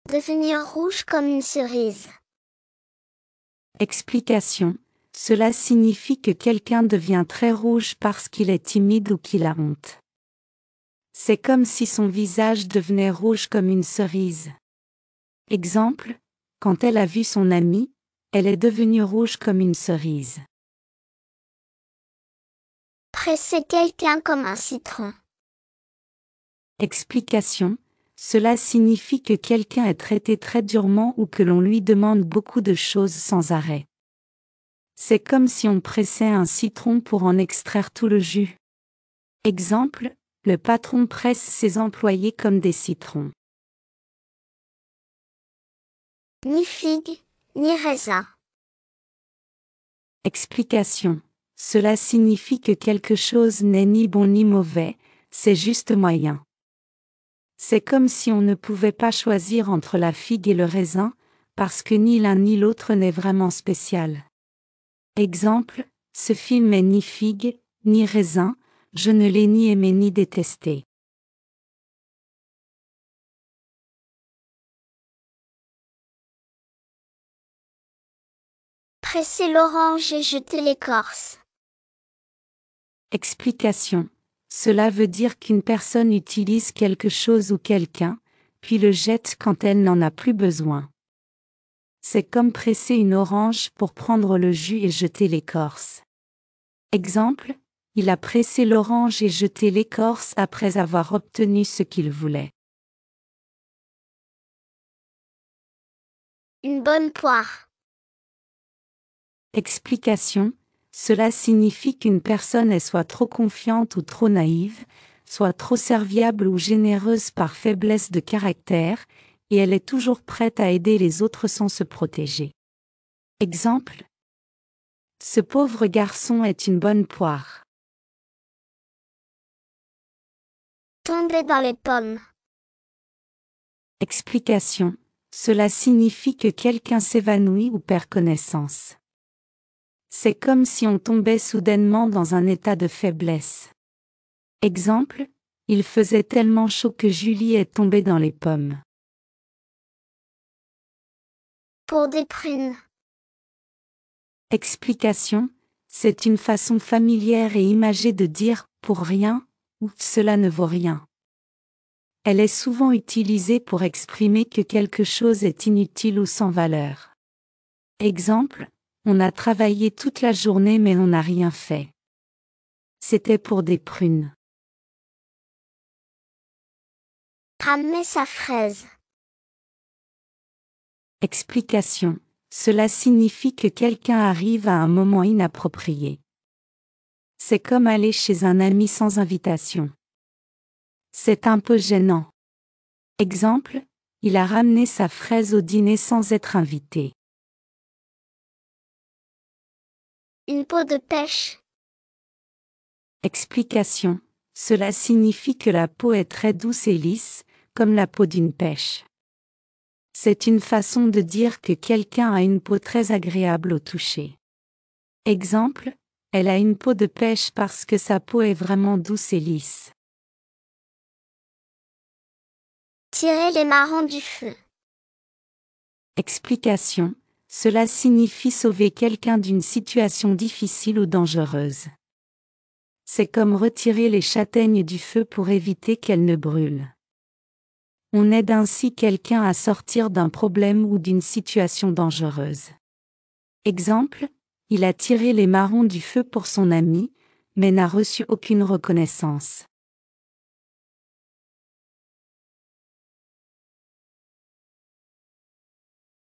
Devenir rouge comme une cerise. Explication. Cela signifie que quelqu'un devient très rouge parce qu'il est timide ou qu'il a honte. C'est comme si son visage devenait rouge comme une cerise. Exemple, quand elle a vu son ami, elle est devenue rouge comme une cerise. Presser quelqu'un comme un citron. Explication. Cela signifie que quelqu'un est traité très durement ou que l'on lui demande beaucoup de choses sans arrêt. C'est comme si on pressait un citron pour en extraire tout le jus. Exemple, le patron presse ses employés comme des citrons. Ni figue, ni raisin. Explication. Cela signifie que quelque chose n'est ni bon ni mauvais, c'est juste moyen. C'est comme si on ne pouvait pas choisir entre la figue et le raisin, parce que ni l'un ni l'autre n'est vraiment spécial. Exemple, ce film est ni figue, ni raisin, je ne l'ai ni aimé ni détesté. Presser l'orange et jeter l'écorce. Explication. Cela veut dire qu'une personne utilise quelque chose ou quelqu'un, puis le jette quand elle n'en a plus besoin. C'est comme presser une orange pour prendre le jus et jeter l'écorce. Exemple, il a pressé l'orange et jeté l'écorce après avoir obtenu ce qu'il voulait. Une bonne poire. Explication. Cela signifie qu'une personne est soit trop confiante ou trop naïve, soit trop serviable ou généreuse par faiblesse de caractère, et elle est toujours prête à aider les autres sans se protéger. Exemple. Ce pauvre garçon est une bonne poire. Tomber dans les pommes. Explication. Cela signifie que quelqu'un s'évanouit ou perd connaissance. C'est comme si on tombait soudainement dans un état de faiblesse. Exemple, il faisait tellement chaud que Julie est tombée dans les pommes. Pour des prunes. Explication. C'est une façon familière et imagée de dire « pour rien » ou « cela ne vaut rien ». Elle est souvent utilisée pour exprimer que quelque chose est inutile ou sans valeur. Exemple, on a travaillé toute la journée mais on n'a rien fait. C'était pour des prunes. Ramener sa fraise. Explication. Cela signifie que quelqu'un arrive à un moment inapproprié. C'est comme aller chez un ami sans invitation. C'est un peu gênant. Exemple, il a ramené sa fraise au dîner sans être invité. Une peau de pêche. Explication. Cela signifie que la peau est très douce et lisse, comme la peau d'une pêche. C'est une façon de dire que quelqu'un a une peau très agréable au toucher. Exemple, elle a une peau de pêche parce que sa peau est vraiment douce et lisse. Tirer les marrons du feu. Explication. Cela signifie sauver quelqu'un d'une situation difficile ou dangereuse. C'est comme retirer les châtaignes du feu pour éviter qu'elles ne brûlent. On aide ainsi quelqu'un à sortir d'un problème ou d'une situation dangereuse. Exemple, il a tiré les marrons du feu pour son ami, mais n'a reçu aucune reconnaissance.